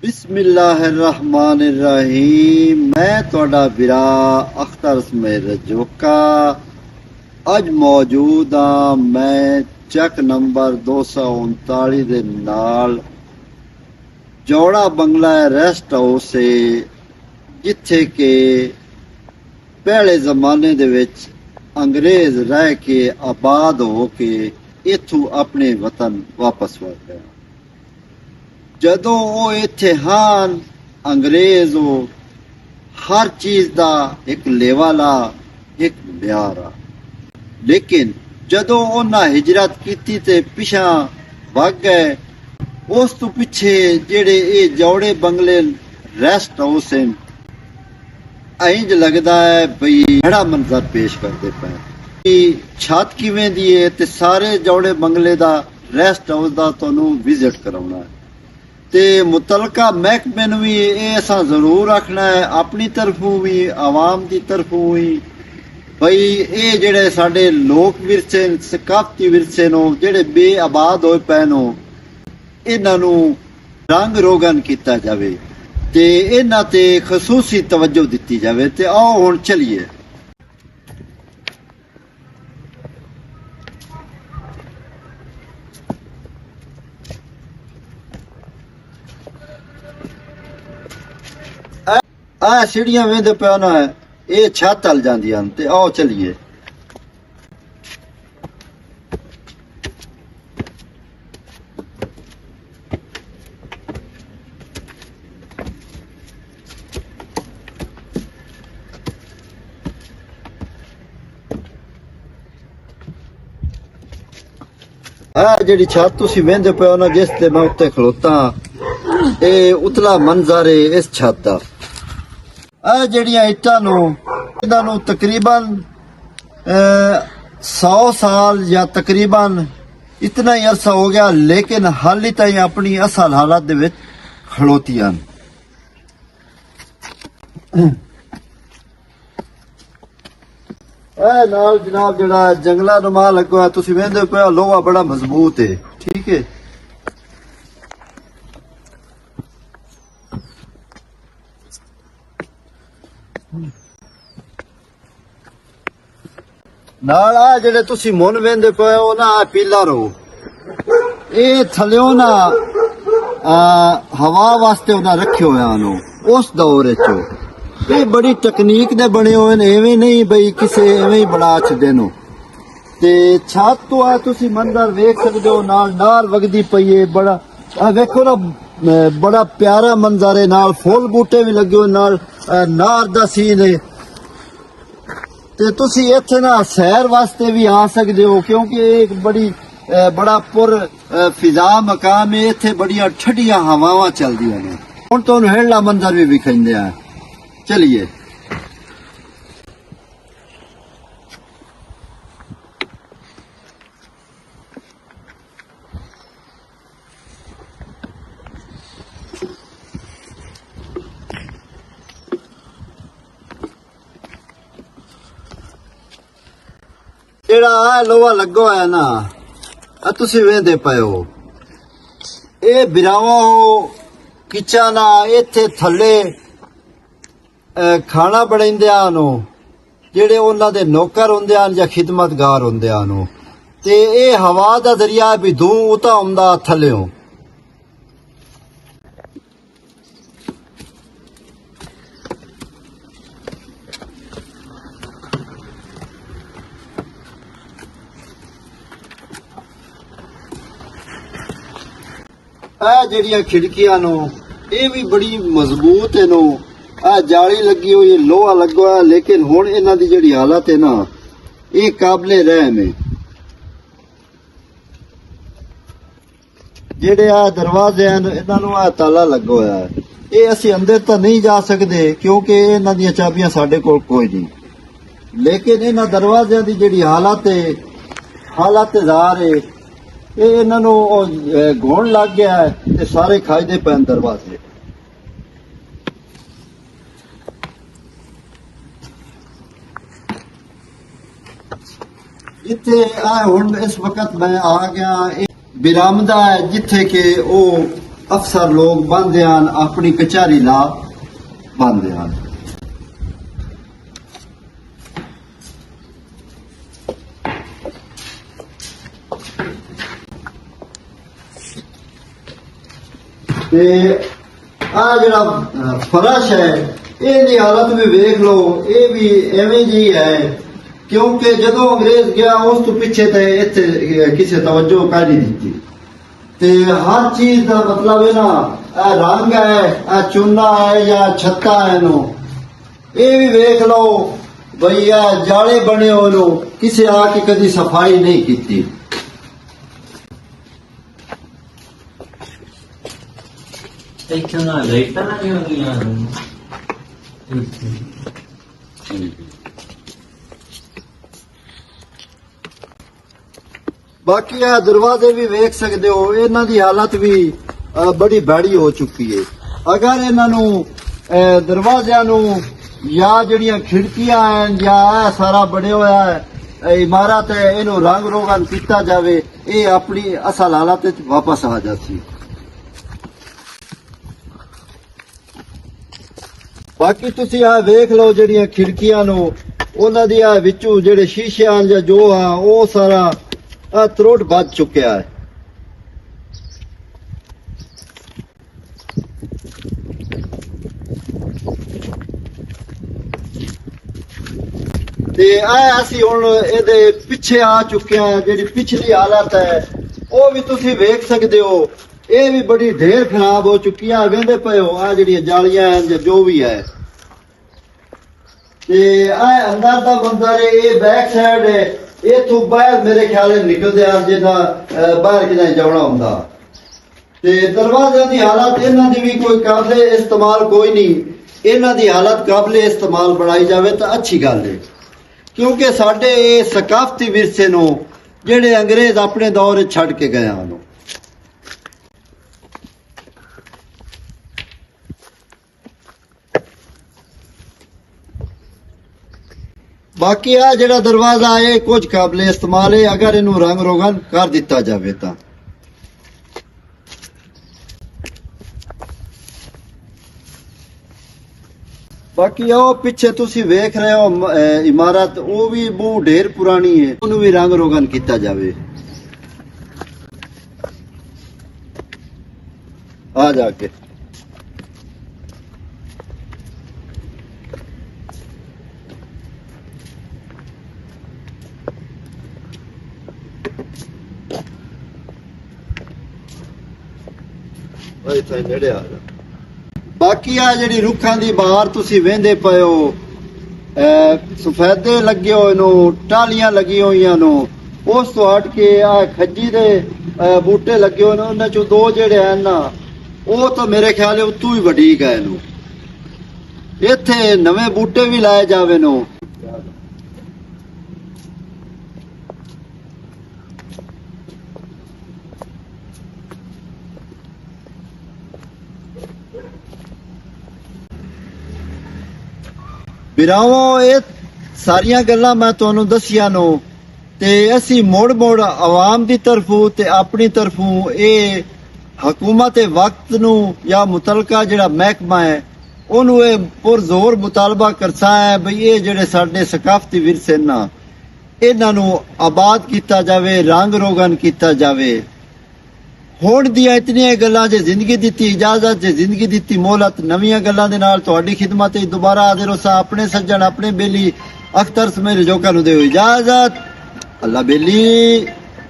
बिस्मिल्लाहिर्रहमानिर्रहीम। मैं तुहाडा बिरा अख्तर इसमाइल रजोका अज मौजूद हाँ मैं चक नंबर 239 दे नाल जौड़ा बंगला रेस्ट हाउस है जिथे के पहले जमाने दे विच अंग्रेज रह के आबाद हो के इथू अपने वतन वापस वड़ गए। जदों वो इत्थे हान अंग्रेज हो हर चीज दा एक लेवल आ एक म्यार आ, लेकिन जदों उन्हां हिजरत कीती ते पिछा वग गए। उस तो पिछे जेड़े ये जौड़े बंगले रेस्ट हाउस हैं इंज लगदा है बई बड़ा मंजर पेश करते पे। छत किवें दी है ते सारे जौड़े बंगले दा रेस्ट हाउस दा तुहानू विजिट कराउणा है ते मुतलका महकमे नूं भी ये असां जरूर रखना है अपनी तरफों भी आवाम की तरफों भी बई ये जेड़े साडे लोक विरसे सकाफती विरसे नो जेड़े बेआबाद होए पए नो इन्हां नूं रंग रोगन किया जावे ते इन्हां ते खसूसी तवज्जो दित्ती जावे। ते आओ हुण चलिए। आ सीढ़ियां वेंदे पिया ना ये छत हल जांदियां ते आओ चलिए। जेड़ी छत तुसी वेंदे पिया ना जिस ते मैं उत्ते खलोता ये उतला मंजर है इस छत दा। जड़ियां इट्टां नूं इन्हां नूं तकरीबन 100 साल या तकरीबन इतना ही अरसा हो गया, लेकिन हाली ताईं अपनी असल हालत दे विच खड़ोतियां। नाल जनाब जड़ा जंगला नुमा लगा तुसीं वेंदे पिया लोहा बड़ा मजबूत है। ठीक है नाल आ जेड़े तुसी मुन वेंदे पे हो ना पीला रो ये थल्यों ना हवा वास्ते उन्हें रखे हुए नो उस दौर चो ये बड़ी तकनीक दे बने हुए ने एवें नहीं बई किसे एवें ही बना छदे नो। ते छत तो आ तुसी मंजर वेख सकदे हो नाल नार वगदी पई है बड़ा वेखो ना बड़ा प्यारा मंजर है नाल फुल बूटे भी लगे हुए नाल नार दा सीन है। ते तुसी इत्थे ना सैर वास्ते भी आ सकदे हो क्योंकि एक बड़ा पुर फिजा मकाम है। इत्थे बड़ियां ठंडियां हवावां चलदियां ने। हुण तुहानू हेठला मंजर भी विखाइंदे आ चलिए। जेड़ा लोहा लगो है ना तुसी वेंदे पे हो ये बिरावा हो किचन आ इत्थे थल्ले खाना बनाइंदे आनो जेड़े उन्हां दे नौकर हुंदे आन या खिदमतगार हुंदे आनो ते ये हवा दा दरिया भी धूं उता हुंदा थल्लेओ। जड़ियां खिड़कियां नो ये भी बड़ी मजबूत है नो। जाली लगी हुई लोहा लगा है, लेकिन हुण इन्हां दी जड़ी हालत है ना ये काबले रहम है। जेड़े दरवाजे हैं इन्हां नूं ताला लगा होया है ये असीं अंदर तो नहीं जा सकते क्योंकि इन्हां दी चाबियां साडे कोल कोई नहीं, लेकिन इन्हां दरवाजियां दी जड़ी हालत है हालत ज़ार है ये इन्हां नूं घुण लग गया है ते सारे खाइदे पे दरवाजे। जिथे हुण इस वक्त मैं आ गया बिरामदा है जिथे के ओ ਅਫਸਰ ਲੋਕ ਬੰਦੇ ਹਨ ਆਪਣੀ ਕਚਹਿਰੀ ਲਾ ਬੰਦੇ ਹਨ। ਤੇ ਆ ਜਿਹੜਾ ਫਰਸ਼ ਹੈ ਇਹਦੀ ਹਾਲਤ ਵੀ ਵੇਖ ਲਓ, ਇਹ ਵੀ ਐਵੇਂ ਜੀ ਹੈ ਕਿਉਂਕਿ ਜਦੋਂ ਅੰਗਰੇਜ਼ ਗਿਆ ਉਸ ਤੋਂ ਪਿੱਛੇ ਤੇ ਇੱਥੇ ਕਿਸੇ ਤਵੱਜੋ ਕਰ ਨਹੀਂ ਦਿੱਤੀ। ਤੇ ਹਰ ਚੀਜ਼ ਦਾ ਮਤਲਬ ਹੈ ਨਾ, ਇਹ ਰੰਗ ਹੈ, ਇਹ ਚੂਨਾ ਹੈ ਜਾਂ ਛੱਤਾ ਹੈ ਨੂੰ, ਇਹ ਵੀ ਵੇਖ ਲਓ ਬਈ ਇਹ ਜਾਲੇ ਬਣੇ ਹੋਏ ਨੂੰ ਕਿਸੇ ਆ ਕੇ ਕਦੀ ਸਫਾਈ ਨਹੀਂ ਕੀਤੀ। ਬਾਕੀ ਇਹ ਦਰਵਾਜ਼ੇ ਵੀ ਵੇਖ ਸਕਦੇ ਹੋ, ਇਹਨਾਂ ਦੀ ਹਾਲਤ ਵੀ ਬੜੀ ਭੈੜੀ ਹੋ ਚੁੱਕੀ ਹੈ। ਅਗਰ ਇਹਨਾਂ ਨੂੰ ਦਰਵਾਜ਼ਿਆਂ ਨੂੰ ਜਾਂ ਜਿਹੜੀਆਂ ਖਿੜਕੀਆਂ ਹਨ ਜਾਂ ਇਹ ਸਾਰਾ ਬਣਿਆ ਹੋਇਆ ਹੈ ਇਮਾਰਤ ਹੈ, ਇਹਨੂੰ ਰੰਗ ਰੋਗਨ ਕੀਤਾ ਜਾਵੇ, ਇਹ ਆਪਣੀ ਅਸਲ ਹਾਲਤ ਵਿੱਚ ਵਾਪਸ ਆ ਜਾਤੀ। ਬਾਕੀ ਤੁਸੀਂ ਆ ਵੇਖ ਲਓ ਜਿਹੜੀਆਂ ਖਿੜਕੀਆਂ ਨੂੰ, ਉਹਨਾਂ ਦੀ ਆ ਵਿੱਚੋਂ ਜਿਹੜੇ ਸ਼ੀਸ਼ੇ ਹਨ ਜਾਂ ਜੋ ਆ ਉਹ ਸਾਰਾ ਤਰੋਟ ਵੱਜ ਚੁੱਕਿਆ ਹੈ। ਤੇ ਅਸੀਂ ਹੁਣ ਇਹਦੇ ਪਿੱਛੇ ਆ ਚੁੱਕੇ ਹਾਂ। ਜਿਹੜੀ ਪਿਛਲੀ ਹਾਲਤ ਹੈ ਉਹ ਵੀ ਤੁਸੀਂ ਵੇਖ ਸਕਦੇ ਹੋ, ਇਹ ਵੀ ਬੜੀ ਢੇਰ ਖਰਾਬ ਹੋ ਚੁੱਕੀ ਆ। ਵੇਂਦੇ ਪਏ ਹੋ ਆ ਜਿਹੜੀਆਂ ਜਾਲੀਆਂ ਹਨ ਜਾਂ ਜੋ ਵੀ ਹੈ। ਤੇ ਇਹ ਅੰਦਰ ਦਾ ਮੰਜ਼ਰ ਹੈ, ਇਹ ਬੈਕ ਸਾਈਡ ਹੈ। ਇਥੋਂ ਬਾਹਰ ਮੇਰੇ ਖਿਆਲ ਨਿਕਲਦੇ ਆ ਜਿੱਦਾਂ ਬਾਹਰ ਕਿਤੇ ਜਾਣਾ ਹੁੰਦਾ। ਤੇ ਦਰਵਾਜ਼ਿਆਂ ਦੀ ਹਾਲਤ ਇਹਨਾਂ ਦੀ ਵੀ ਕੋਈ ਕਾਬਲੇ ਇਸਤੇਮਾਲ ਕੋਈ ਨਹੀਂ, ਇਹਨਾਂ ਦੀ ਹਾਲਤ ਕਾਬਲੇ ਇਸਤੇਮਾਲ ਬਣਾਈ ਜਾਵੇ ਤਾਂ ਅੱਛੀ ਗੱਲ ਹੈ, ਕਿਉਂਕਿ ਸਾਡੇ ਇਹ ਸਕਾਫਤੀ ਵਿਰਸੇ ਨੂੰ ਜਿਹੜੇ ਅੰਗਰੇਜ਼ ਆਪਣੇ ਦੌਰ ਵਿੱਚ ਛੱਡ ਕੇ ਗਏ ਹਨ। ਬਾਕੀ ਆ ਜਿਹੜਾ ਦਰਵਾਜ਼ਾ ਹੈ ਕੁਝ ਕਾਬਲੇ ਇਸਤੇਮਾਲ ਹੈ, ਅਗਰ ਇਹਨੂੰ ਰੰਗ ਰੋਗਨ ਕਰ ਦਿੱਤਾ ਜਾਵੇ ਤਾਂ। ਬਾਕੀ ਉਹ ਪਿੱਛੇ ਤੁਸੀਂ ਵੇਖ ਰਹੇ ਹੋ ਇਮਾਰਤ, ਉਹ ਵੀ ਬਹੁਤ ਢੇਰ ਪੁਰਾਣੀ ਹੈ, ਉਹਨੂੰ ਵੀ ਰੰਗ ਰੋਗਨ ਕੀਤਾ ਜਾਵੇ। ਆ ਜਾ ਕੇ ਨੇੜੇ ਆ ਜਾ। ਬਾਕੀ ਆ ਜਿਹੜੀ ਰੁੱਖਾਂ ਦੀ ਬਹਾਰ ਤੁਸੀਂ ਵੇਂਦੇ ਪਏ ਹੋ, ਸਫੈਦੇ ਲੱਗੇ ਹੋਏ ਨੂੰ, ਟਾਹਲੀਆਂ ਲੱਗੀਆਂ ਹੋਈਆਂ ਨੂੰ, ਉਸ ਤੋਂ ਹਟ ਕੇ ਆ ਖੱਜੀ ਦੇ ਬੂਟੇ ਲੱਗੇ ਹੋਏ ਨੇ, ਉਹਨਾਂ ਚੋਂ ਦੋ ਜਿਹੜੇ ਹਨ ਨਾ ਉਹ ਤਾਂ ਮੇਰੇ ਖਿਆਲ ਉਤੋਂ ਹੀ ਵੱਡੀ ਗਏ ਨੂੰ। ਇੱਥੇ ਨਵੇਂ ਬੂਟੇ ਵੀ ਲਾਏ ਜਾਵੇ ਨੂੰ। ਵੀਰਾਓ ਇਹ ਸਾਰੀਆਂ ਗੱਲਾਂ ਮੈਂ ਤੁਹਾਨੂੰ ਦੱਸੀਆਂ ਨੂੰ, ਤੇ ਅਸੀਂ ਮੋੜ ਮੋੜ ਆਵਾਮ ਦੀ ਤਰਫੋਂ ਤੇ ਆਪਣੀ ਤਰਫੋਂ ਇਹ ਹਕੂਮਤ ਵਕਤ ਨੂੰ ਜਾਂ ਮੁਤਲਕਾ ਜਿਹੜਾ ਮਹਿਕਮਾ ਹੈ ਉਹਨੂੰ ਇਹ ਪੁਰਜ਼ੋਰ ਮੁਤਾਲਬਾ ਕਰਦਾ ਹੈ ਬਈ ਇਹ ਜਿਹੜੇ ਸਾਡੇ ਸਕਾਫਤੀ ਵਿਰਸੇ ਨਾ ਇਹਨਾਂ ਨੂੰ ਆਬਾਦ ਕੀਤਾ ਜਾਵੇ, ਰੰਗ ਰੋਗਨ ਕੀਤਾ ਜਾਵੇ। ਹੁਣ ਦੀਆਂ ਇਤਨੀਆਂ ਗੱਲਾਂ ਜੇ ਜ਼ਿੰਦਗੀ ਦਿੱਤੀ ਇਜਾਜ਼ਤ, ਜੇ ਜ਼ਿੰਦਗੀ ਦਿੱਤੀ ਮੋਹਲਤ, ਨਵੀਆਂ ਗੱਲਾਂ ਦੇ ਨਾਲ ਤੁਹਾਡੀ ਖਿਦਮਤ ਵਿੱਚ ਦੁਬਾਰਾ ਹਾਜ਼ਰ ਹੋਸਾਂ। ਆਪਣੇ ਸੱਜਣ ਆਪਣੇ ਬੇਲੀ ਅਖਤਰ ਸਮੇਰ ਜੋਕਾਂ ਨੂੰ ਦਿਓ ਇਜਾਜ਼ਤ। ਅੱਲਾ ਬੇਲੀ।